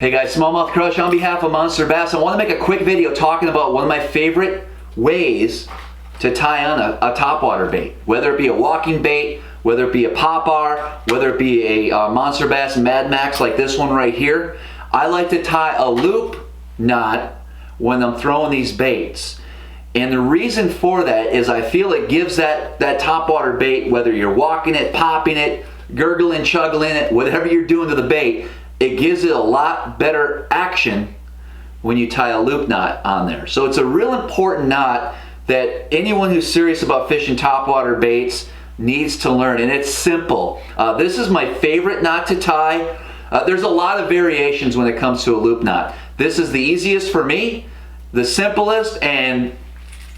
Hey guys, Smallmouth Crush on behalf of Monster Bass. I want to make a quick video talking about one of my favorite ways to tie on a topwater bait. Whether it be a walking bait, whether it be a popper, whether it be a Monster Bass Mad Max like this one right here. I like to tie a loop knot when I'm throwing these baits. And the reason for that is I feel it gives that topwater bait, whether you're walking it, popping it, gurgling, chuggling it, whatever you're doing to the bait, it gives it a lot better action when you tie a loop knot on there. So it's a real important knot that anyone who's serious about fishing topwater baits needs to learn, and it's simple. This is my favorite knot to tie. There's a lot of variations when it comes to a loop knot. This is the easiest for me, the simplest, and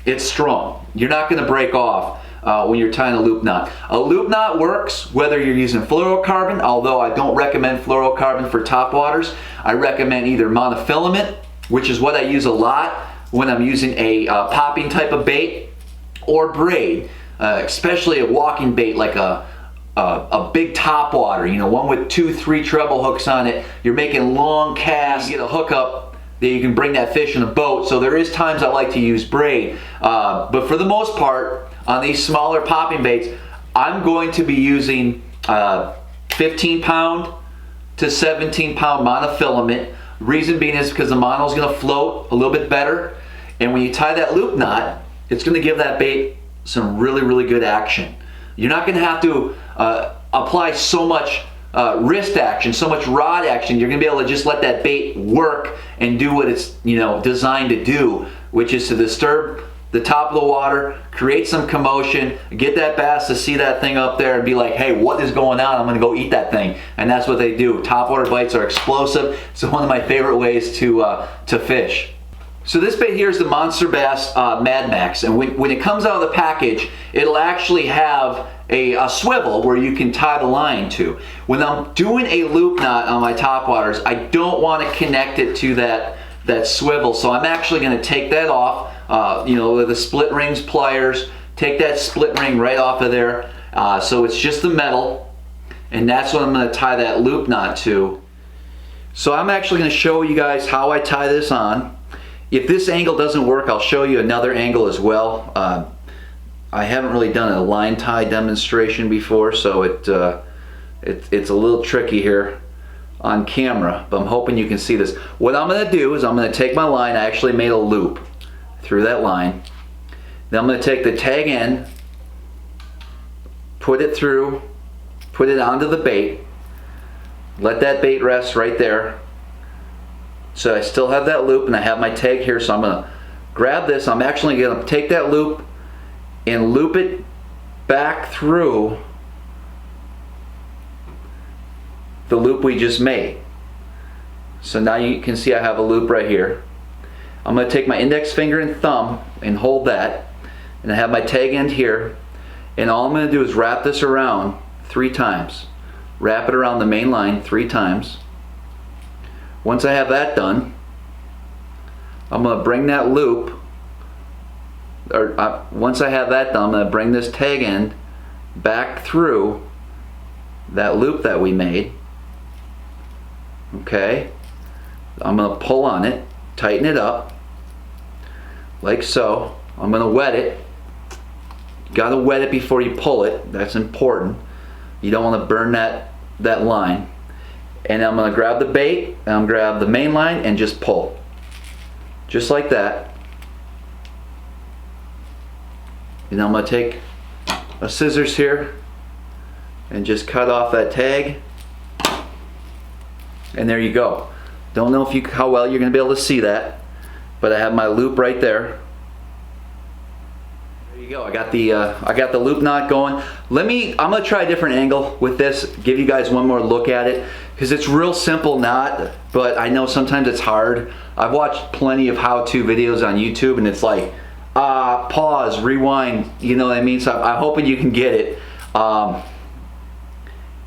it's strong. You're not going to break off when you're tying a loop knot. A loop knot works whether you're using fluorocarbon, although I don't recommend fluorocarbon for topwaters. I recommend either monofilament, which is what I use a lot when I'm using a popping type of bait, or braid, especially a walking bait like a big topwater, you know, one with 2-3 treble hooks on it. You're making long casts, you get a hookup that you can bring that fish in a boat. So there is times I like to use braid, but for the most part, on these smaller popping baits, I'm going to be using 15-pound to 17-pound monofilament. Reason being is because the mono is going to float a little bit better, and when you tie that loop knot, it's going to give that bait some really good action. You're not going to have to apply so much wrist action, so much rod action. You're going to be able to just let that bait work and do what it's, you know, designed to do, which is to disturb the top of the water, create some commotion, get that bass to see that thing up there and be like, hey, what is going on? I'm gonna go eat that thing. And that's what they do. Topwater bites are explosive. It's one of my favorite ways to fish. So this bait here is the Monster Bass Mad Max, and when it comes out of the package, it'll actually have a swivel where you can tie the line to. When I'm doing a loop knot on my topwaters, I don't want to connect it to that swivel, so I'm actually going to take that off, you know, with the split rings pliers, take that split ring right off of there, so it's just the metal, and that's what I'm going to tie that loop knot to. So I'm actually going to show you guys how I tie this on. If this angle doesn't work, I'll show you another angle as well. I haven't really done a line tie demonstration before, so it's a little tricky here on camera, but I'm hoping you can see this. What I'm going to do is I'm going to take my line. I actually made a loop through that line. Then I'm going to take the tag end, put it through, put it onto the bait, let that bait rest right there. So I still have that loop and I have my tag here, so I'm going to grab this. I'm actually going to take that loop and loop it back through the loop we just made. So now you can see I have a loop right here. I'm going to take my index finger and thumb and hold that, and I have my tag end here, and all I'm going to do is wrap this around 3 times. Wrap it around the main line 3 times. Once I have that done, I'm going to bring that loop, once I have that done, I'm going to bring this tag end back through that loop that we made. Okay, I'm going to pull on it, tighten it up like so. I'm going to wet it. You got to wet it before you pull it. That's important. You don't want to burn that line. And I'm going to grab the bait, and I'm going to grab the main line and just pull. Just like that. And I'm going to take a scissors here and just cut off that tag. And there you go. Don't know how well you're going to be able to see that, but I have my loop right there. There you go. I got the loop knot going. I'm going to try a different angle with this. Give you guys one more look at it, because it's real simple knot, but I know sometimes it's hard. I've watched plenty of how-to videos on YouTube, and it's like pause, rewind. You know what I mean? So I'm hoping you can get it.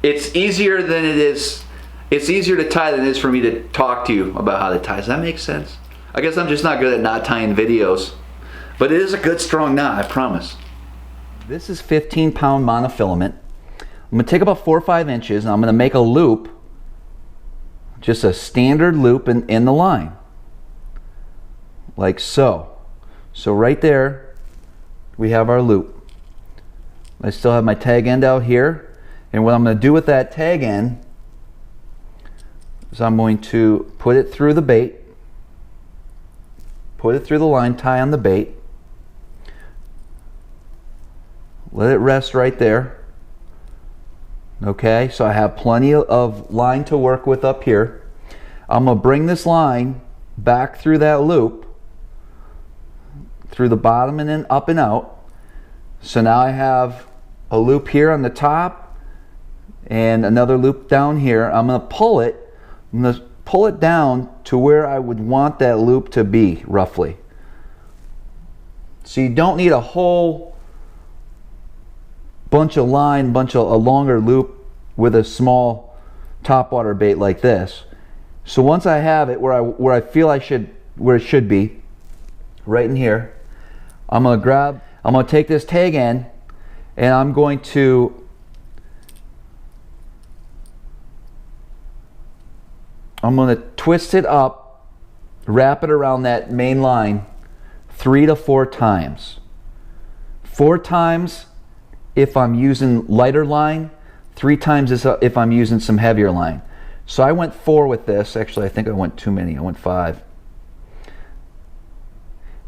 It's easier than it is. It's easier to tie than it is for me to talk to you about how to tie. Does that make sense? I guess I'm just not good at knot tying videos. But it is a good strong knot, I promise. This is 15-pound monofilament. I'm going to take about 4 or 5 inches and I'm going to make a loop just a standard loop in the line, like so. So right there, we have our loop. I still have my tag end out here, and what I'm going to do with that tag end is I'm going to put it through the bait, put it through the line, tie on the bait, let it rest right there. Okay, so I have plenty of line to work with up here. I'm going to bring this line back through that loop, through the bottom and then up and out. So now I have a loop here on the top and another loop down here. I'm going to pull it. I'm going to pull it down to where I would want that loop to be, roughly. So you don't need a whole bunch of line, a longer loop with a small topwater bait like this. So once I have it where I feel where it should be, right in here, I'm going to take this tag end and I'm going to twist it up, wrap it around that main line 3 to 4 times. 4 times if I'm using lighter line, 3 times if I'm using some heavier line. So I went 4 with this. Actually, I think I went too many. I went 5.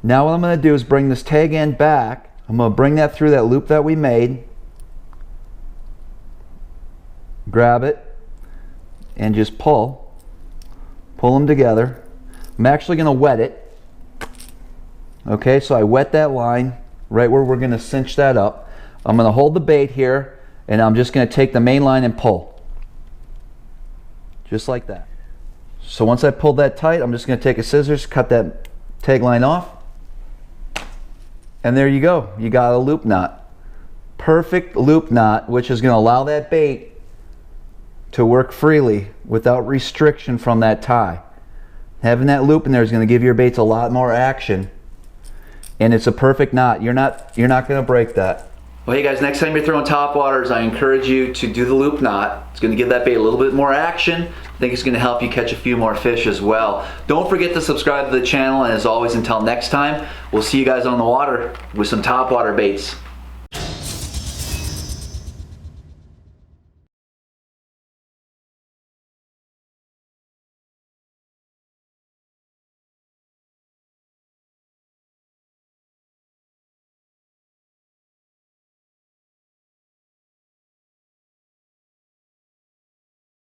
Now what I'm going to do is bring this tag end back. I'm going to bring that through that loop that we made, grab it, and just pull them together. I'm actually going to wet it. Okay, so I wet that line right where we're going to cinch that up. I'm going to hold the bait here, and I'm just going to take the main line and pull. Just like that. So once I pulled that tight, I'm just going to take a scissors, cut that tag line off. And there you go. You got a loop knot. Perfect loop knot, which is going to allow that bait to work freely without restriction from that tie. Having that loop in there is going to give your baits a lot more action. And it's a perfect knot. You're not going to break that. Well, hey guys, next time you're throwing topwaters, I encourage you to do the loop knot. It's going to give that bait a little bit more action. I think it's going to help you catch a few more fish as well. Don't forget to subscribe to the channel, and as always, until next time, we'll see you guys on the water with some topwater baits.